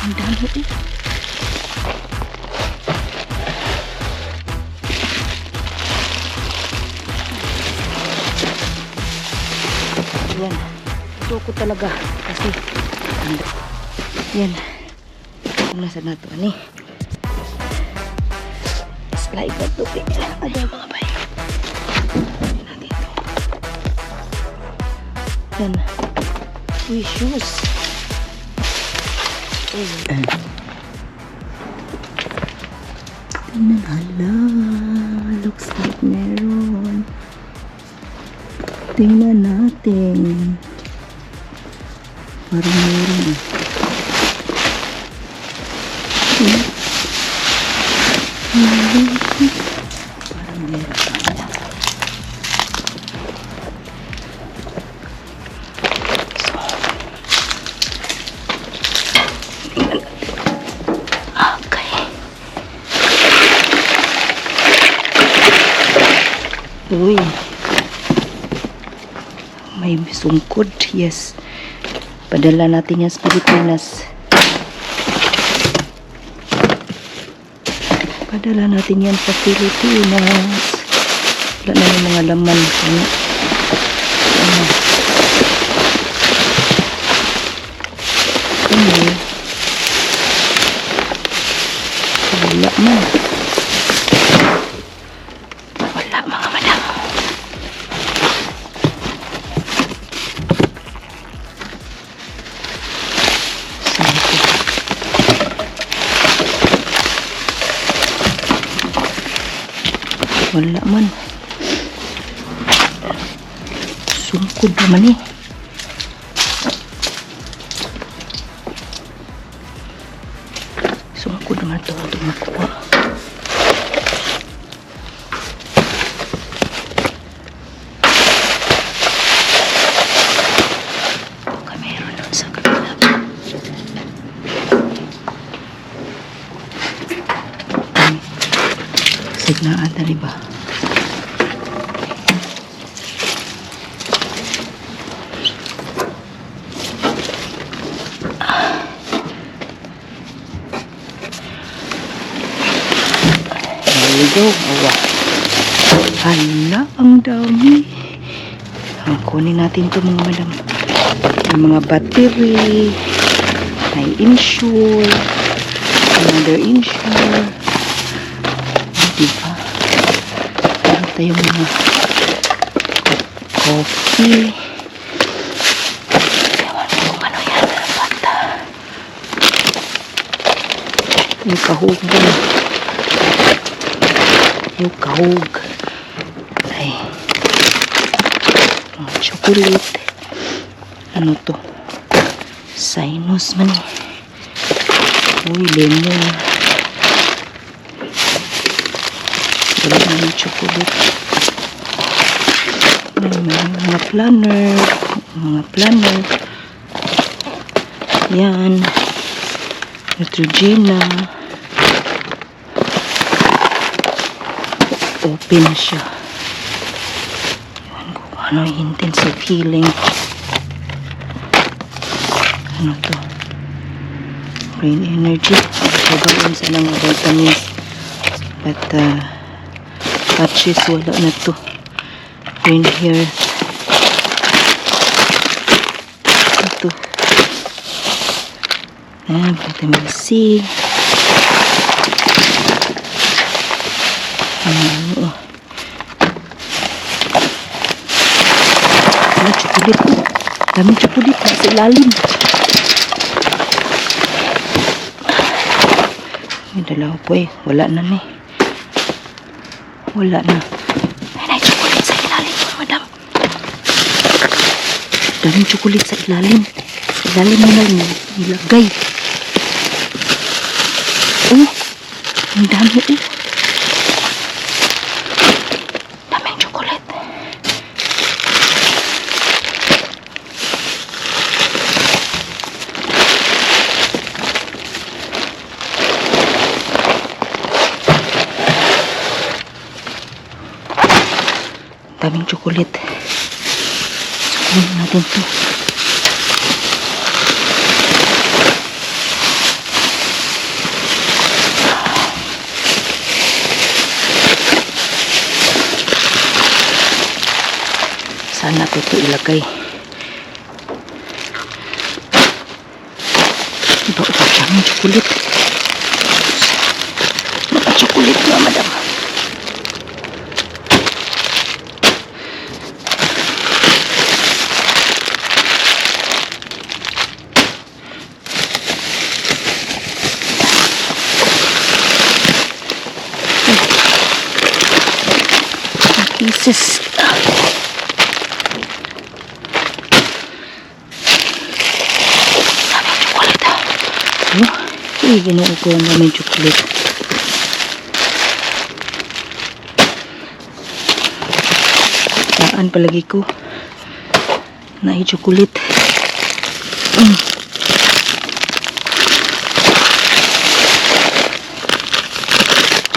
Ang dami eh. Yan. Ito ko talaga. Kasi, yan. Kung nasa nato, ani. Slide na ito. Ada mga bay. Yan. Uy, shoes. Tingnan, hala. Looks like meron. Tingnan natin. Parang meron. Parang meron. Uy, may sungkod. Yes, padala natin yan sa Pilipinas. Padala natin yan sa Pilipinas. Wala na yung mga laman. Wala na. Wala man. Sungkod naman eh. Sungkod naman ito. Ito makuha. Baka meron lang sa kabila. Signaan na rin ba? Go. Awa. Hala, ang dami. Kunin natin ito mga madam. Ang mga battery. May insure. Another insure. Diba? Meron tayong mga coffee. Ewan ko kung ano yan. Bata. Yung kahog doon. Yung kahog. Ay. Chocolate. Ano to? Sinus man. Uy, lemon. Wala na yung chocolate. Mga planner. Mga planner. Yan. Neutrogena. Open siya. Yan ko ano yung intensive healing. Ano to? Brain energy. Sabayan sa mga vitamins. But patches wala na to. Brain health. Ito. Yan, vitamin C. Ano? Ano, chocolate. Daming chocolate sa ilalim. May dalawa po eh. Wala na eh. Wala na. Ay, chocolate sa ilalim po, madam. Daming chocolate sa ilalim. Sa ilalim mo na nilagay. Oh, ang dami eh. Daming chocolate. Daming chocolate. Sukunin natin to. ilagay. Diba, daming chocolate. Mga chocolate na, madam. Pieces. Ginoo ko ang daming chocolate. Saan palagi ko na chocolate.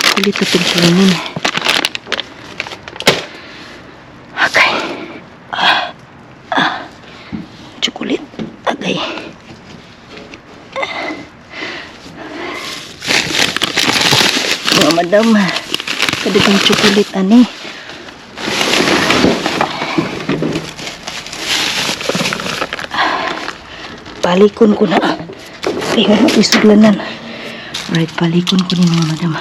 Chocolate itong kalamin. Okay. Chocolate. Okay. Mga madam, kadagang chocolate ani. Palikon ko na. Kaya isuglanan. Alright, palikon ko ni mga madam.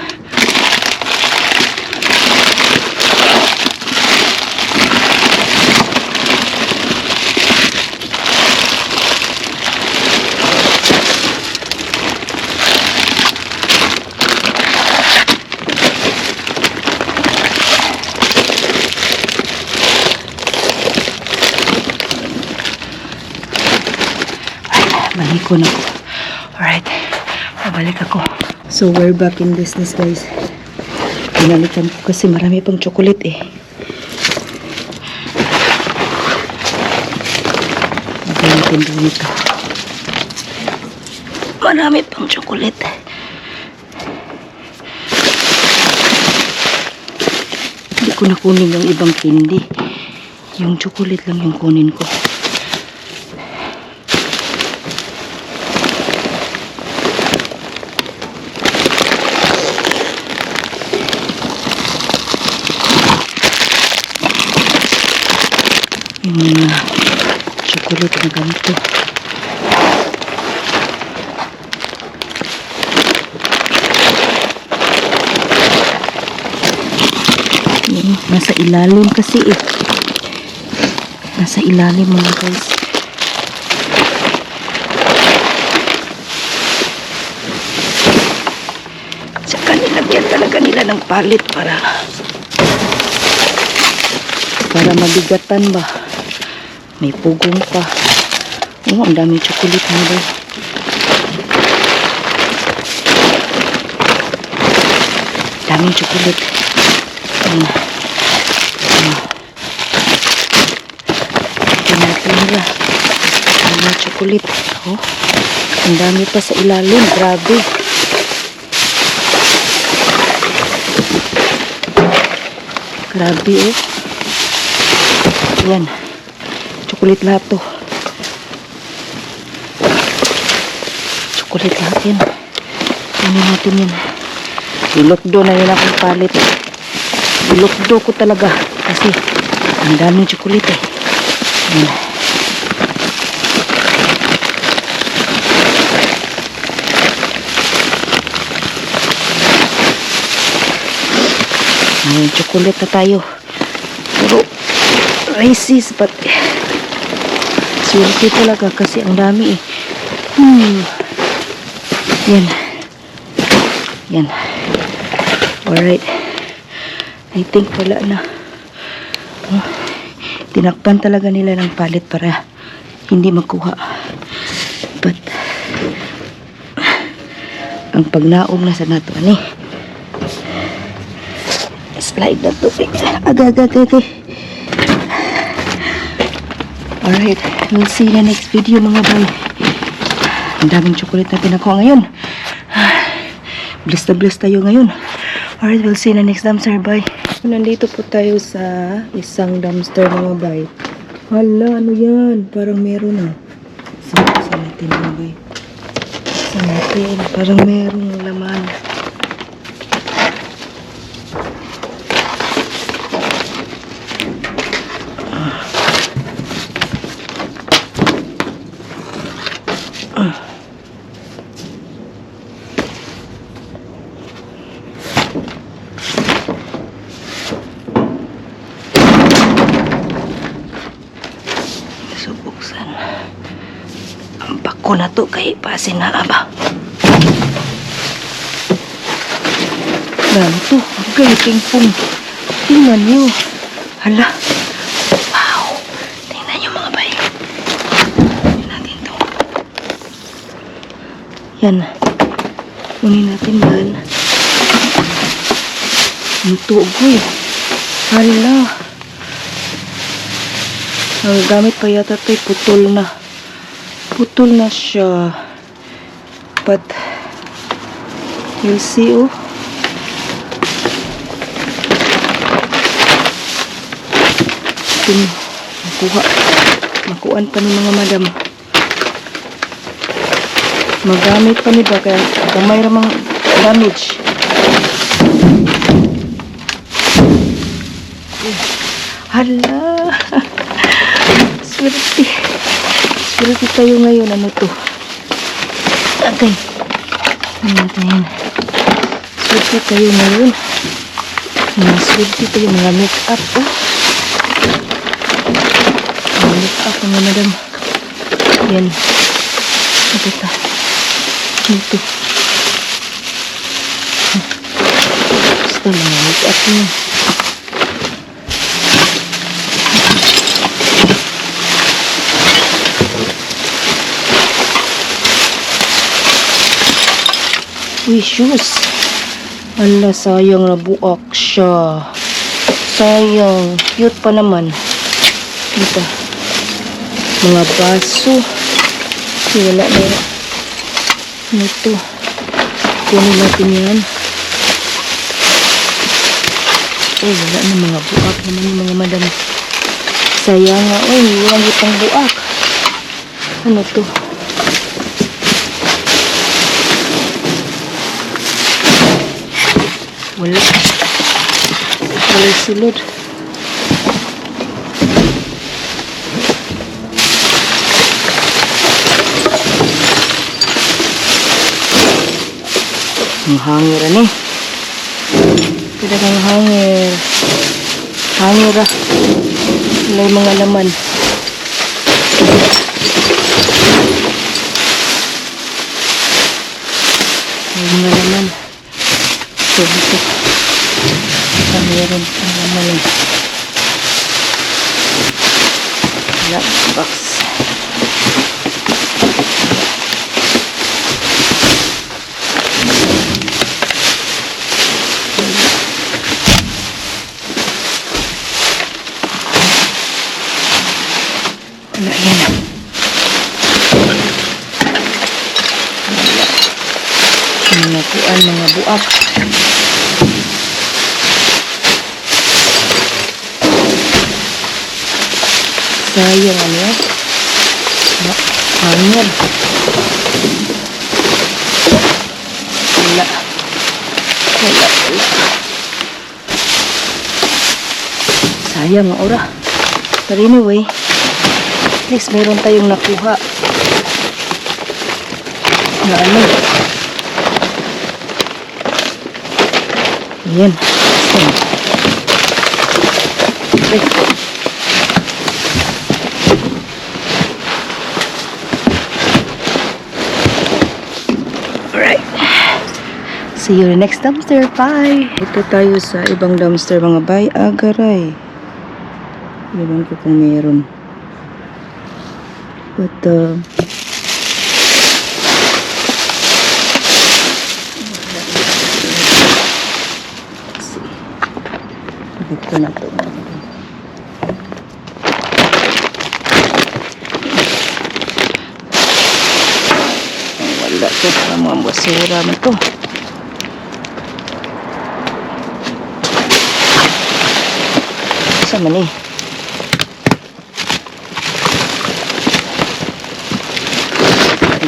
Balikon ako. Alright. Pabalik ako. So, we're back in business, guys. Pinalitan ko kasi marami pang chocolate eh. Magalitin din ito. Marami pang chocolate. Hindi ko na kunin yung ibang candy. Yung chocolate lang yung kunin ko. Yung chocolate na ganito. Nasa ilalim kasi eh. Nasa ilalim mga guys. Tsaka nilagyan talaga nila ng palit para mabigatan ba. May pugong pa. Oh, ang daming chocolate mo daw. Daming chocolate. Ito nila. Daming chocolate. Oh, ang dami pa sa ilalim. Grabe. Grabe eh. Yan. Chocolate lahat to. Chocolate lahat yan. Ano natin yan. Ilokdo na yun akong palit. Ilokdo ko talaga. Kasi ang daming chocolate eh. Yan. Ngayon chocolate na tayo. Puro Reese's but swerte talaga kasi ang dami eh. Yan. Yan. Alright. I think wala na. Tinakpan talaga nila ng palit para hindi makuha. But ang pagnaog na sa nato ani. Slide na to. Agad-agad. Alright, we'll see in the next video mga boy. Ang daming chocolate na pinakuha ngayon. Bless na bless tayo ngayon. Alright, we'll see in the next dumpster. Bye. Nandito po tayo sa isang dumpster mga boy. Hala, ano yan? Parang meron na. Sa natin mga boy. Sa natin. Parang merong laman. Suko na to kay pasin na aba. Ganto, gay pingpong. Tingnan nyo. Hala. Wow. Tingnan nyo mga bay. Tingnan natin to. Yan. Kunin natin yan. Ito, ugoy. Hala. Ang gamit pa yata ito'y putol na. Putol na siya. But, you'll see, oh. Ito, makuha. Makuhaan pa ni mga madam. Magamit pa ni ba, kaya kamay ramang damage. Hala. Swerte. Swerte tayo ngayon. Ano to? Okay. Ayan. Swerte tayo ngayon. Swerte tayo mga make-up. Oh. Mga make-up mga madam. Yan. Ito ta. Ito. Basta mga make-up nyo. Uy, shoes. Ala, sayang na buak siya. Sayang. Cute pa naman. Ito. Mga baso. Wala na yun. Ito. Kunin natin yan. Uy, wala na mga buak naman yung mga madam. Sayang nga. Uy, walang itang buak. Ano to? Wala. Wala sulod. Ang hangir ani. Tidak kang hangir. Hangir ah. May mga laman. May mga laman. So, ito. Meron ang laman eh. Wala. Box. Wala yan. Wala. Nakuan mga buak. Sayang ano yan. Hangir. Wala. Wala. Sayang ang ora. But anyway, at least meron tayong nakuha. Na ano. Yan. Okay. Alright. See you in the next dumpster. Bye! Ito tayo sa ibang dumpster mga bay. Agaray. Iwan ko kung meron. But, let's see. Ito na ito. Wala ito. Mga basura na ito. Sama ni.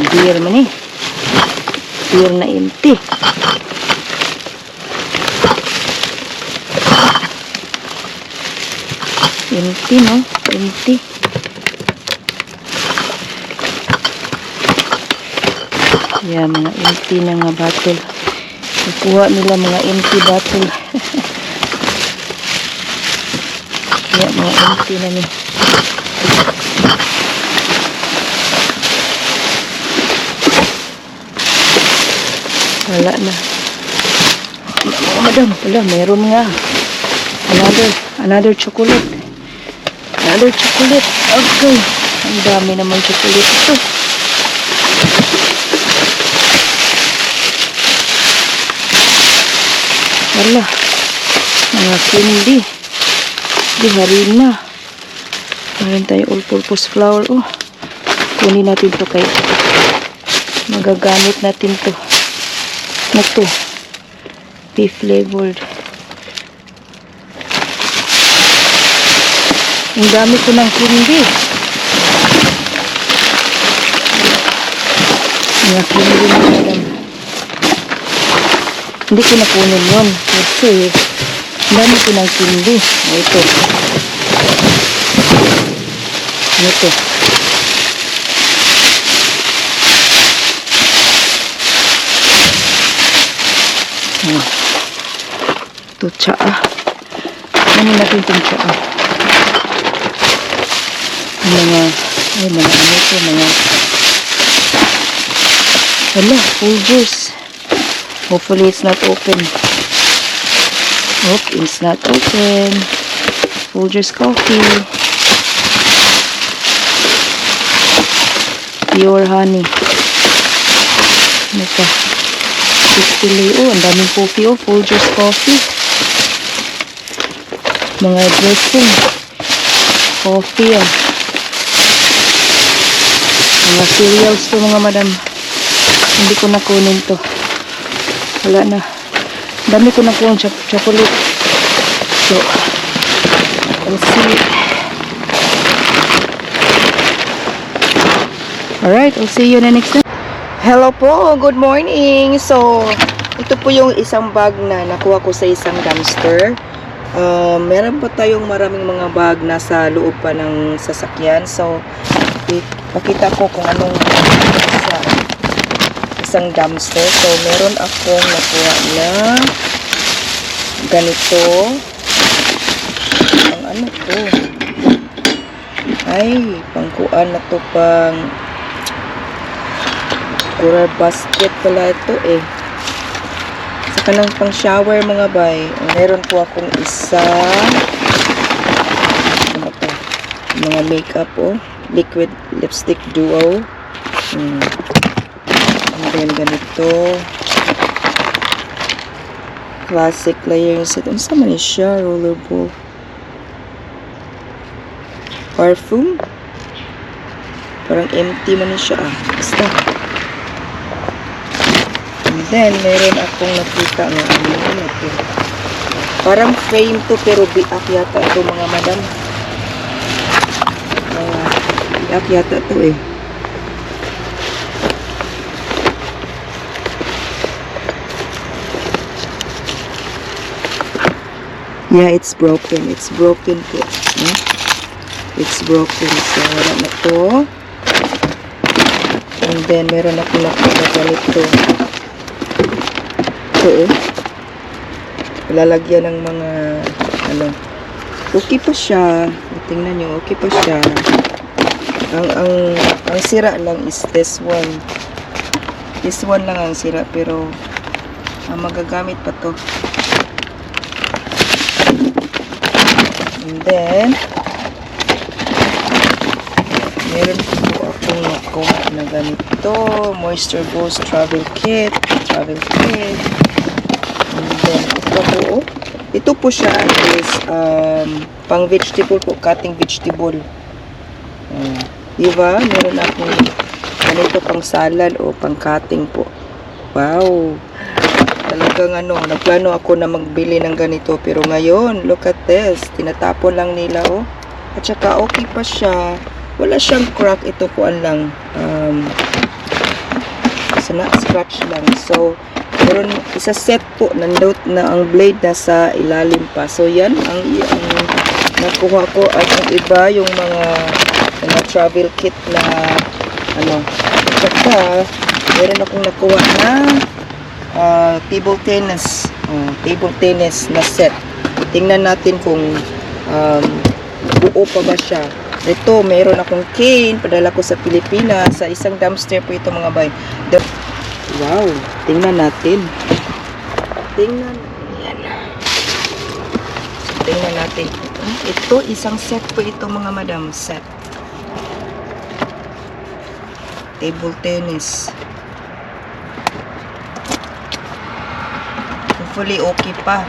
Beer man eh. Beer na empty. Empty no? Empty. Yeah, mga empty na nga bottle. Nakuha nila mga empty bottle. Yeah, mga empty na ni. Wala na. Madam, wala, meron nga. Another chocolate. Another chocolate. Okay. Ang dami naman chocolate ito. Wala. Mga candy. Di harina. Meron tayo all-purpose flour. Oh. Kunin natin to kay magagamit natin to. Na to. Beef flavored. Ang dami ko ng candy. Mga candy na madam. Hindi ko nakunin yun. Kasi, ang dami ko ng candy. Ito. Ito. Ito, tsaa. Ano natin itong tsaa? Mga ano ito, mga wala, Folgers. Hopefully it's not open. Hope it's not open. Folgers coffee. Pure honey. Ano pa? Distillery. Oh, ang daming coffee. Oh, Folgers coffee. Mga dressing. Coffee. Oh. Mga cereals to mga madam. Hindi ko nakunin to. Wala na. Dami ko nakunin chocolate. So, we'll see. Alright, I'll see you in the next time. Hello po, good morning. So, ito po yung isang bag na nakuha ko sa isang dumpster. Meron pa tayong maraming mga bag nasa loob pa ng sasakyan. So, pakita ko kung anong sa isang dumpster. So, meron akong nakuha na ganito. Ang ano to? Ay, pangkuan na to, pang coral basket pala ito eh. Saka ng pang shower mga bay. Meron po akong isa. Ano to? Mga makeup oh. Liquid lipstick duo. And then ganito. Classic layering set. Ano sa man siya? Rollerball. Parfum. Parang empty man siya ah. Basta. And then, meron akong nakita ng ano ito. Parang frame to pero biak yata ito mga madam. Biak yata ito eh. Yeah, it's broken. It's broken po. Hmm? It's broken. So, wala na to. And then, meron akong nakita ganito. Ito eh. Lalagyan ng mga ano. Okay pa siya. Tingnan nyo, okay pa siya. Ang sira lang is this one. This one lang ang sira pero magagamit pa to. And then meron po akong nakuha na ganito. Moisture Boost Travel Kit. And then ito po siya is pang vegetable po, cutting vegetable. Diba? Meron akong ganito pang salad o pang cutting po. Wow! Talagang nagplano ako na magbili ng ganito. Pero ngayon, look at this. Tinatapon lang nila, oh. At saka, okay pa siya. Wala siyang crack. Ito po lang. Scratch lang. So, meron isa set po. Nandot na ang blade nasa ilalim pa. So, yan. Ang nakuha ko. At yung iba, yung mga travel kit na saka meron akong nakuha na table tennis na set. Tingnan natin kung buo pa ba siya. Ito, meron akong cane, padala ko sa Pilipinas sa isang dumpster po ito mga bay. Wow, tingnan natin. Tingnan. Yan. So, tingnan natin. Ito, isang set po ito mga madam. Set. Table tennis. Hopefully, okay pa.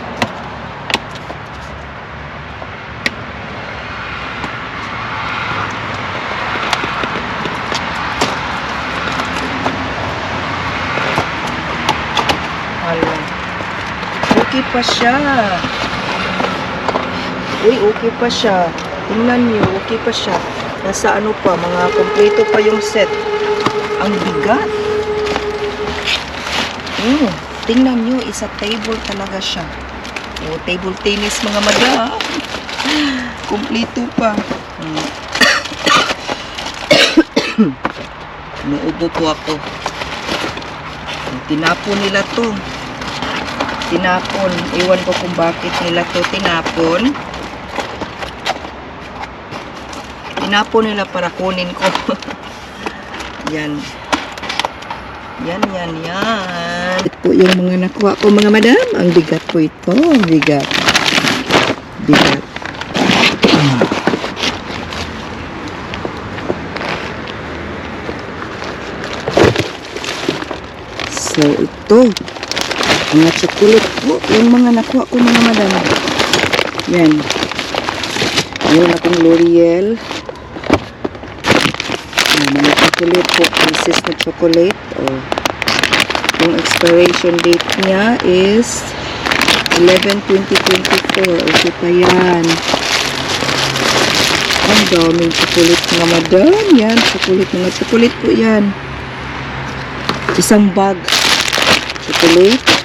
Okay pa siya. Uy, okay pa siya. Tingnan niyo, okay pa siya. Nasa ano pa, mga kompleto pa yung set. Ang bigat. Tingnan niyo, isa table talaga siya. O, table tennis mga madam. Kompleto pa. Naubo po ako. Tinapon nila to. Tinapon. Iwan ko kung bakit nila to tinapon. Tinapon nila para kunin ko. Yan. Yan. Ito po yung mga nakuha ko mga madam. Ang bigat po ito. Bigat. So, ito. Mga chocolate po. Yung mga nakuha ko mga madam. Yan. Meron akong L'Oreal. Mga chocolate po. Pieces na chocolate. Oh. Yung expiration date niya is 11/20/24. Okay pa yan. Ang daming chocolate mga madam. Yan. Mga chocolate po yan. Isang bag. Chocolate.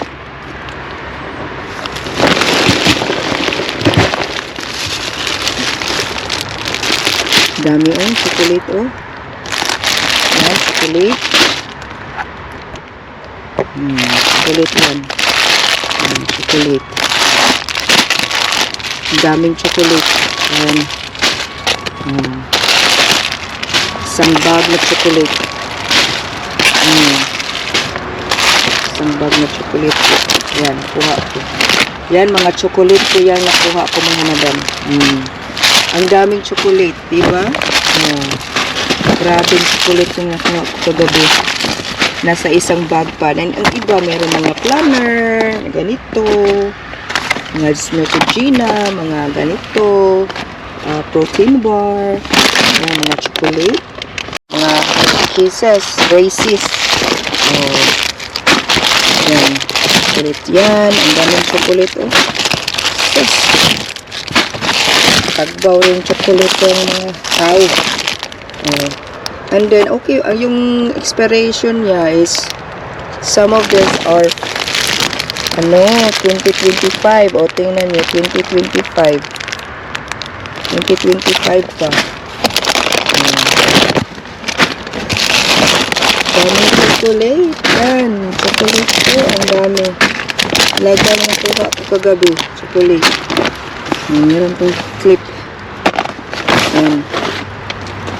Dami chocolate Yan, chocolate. Chocolate yan. Chocolate. Daming chocolate. Yan. Isang bag na chocolate. Isang bag na chocolate po. Yan, kuha ko. Yan, mga chocolate po yan nakuha ko mga madam. Ang daming chocolate, diba? Grabe yung chocolate yung nakuha ko kagabi. Nasa isang bag pa. And ang iba, meron mga planner, ganito, mga Neutrogena, mga ganito, protein bar, mga chocolate, mga kisses, braces. Yan. Chocolate yan. Ang daming chocolate, Yes. Tagbaw yung chocolate yung mga tao. And then, okay, yung expiration niya is, some of these are, 2025. O, tingnan niyo, 2025. 2025 pa. Daming chocolate. Yan, chocolate po. Ang dami. Talaga nakuha ko kagabi. Chocolate. Meron pong clip. Yan.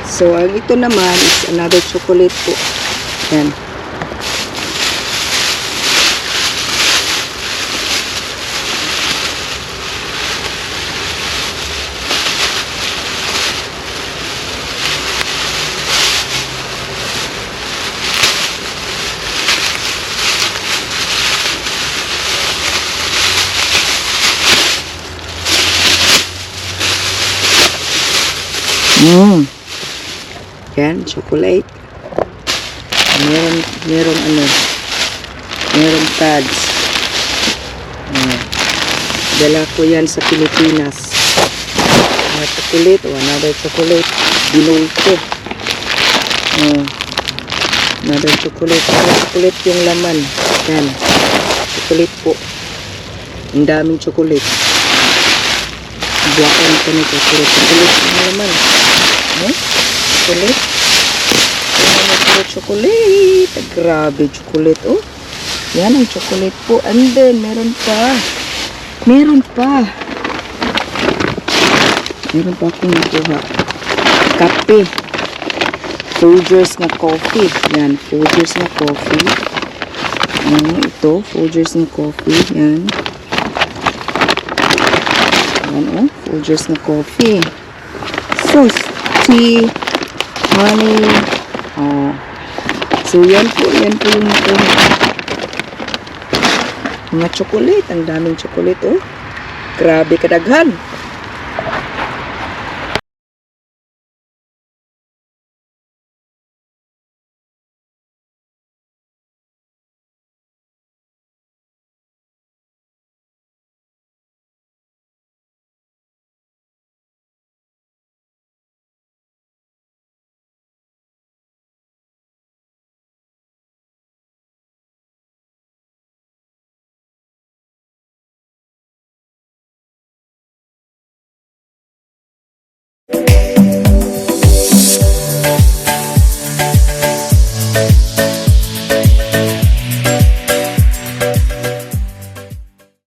So, ito naman is another chocolate po. Yan. Yan, chocolate. Meron pads. Dala ko yan sa Pilipinas. Chocolate, another chocolate. Binul ko. Another chocolate. Chocolate yung laman. Yan. Chocolate po. Ang daming chocolate. Buwakan ko nito. Chocolate yung laman. Chocolate. Chocolate. Grabe chocolate. Yan ang chocolate po. And then, meron pa akong nakuha. Kape. Folgers na coffee. Yan, Folgers na coffee. Ito, Folgers ng coffee. Yan. Yan, Folgers na coffee. Sauce, tea, honey. So, yan po yung mga chocolate. Ang daming chocolate, Grabe kadaghan.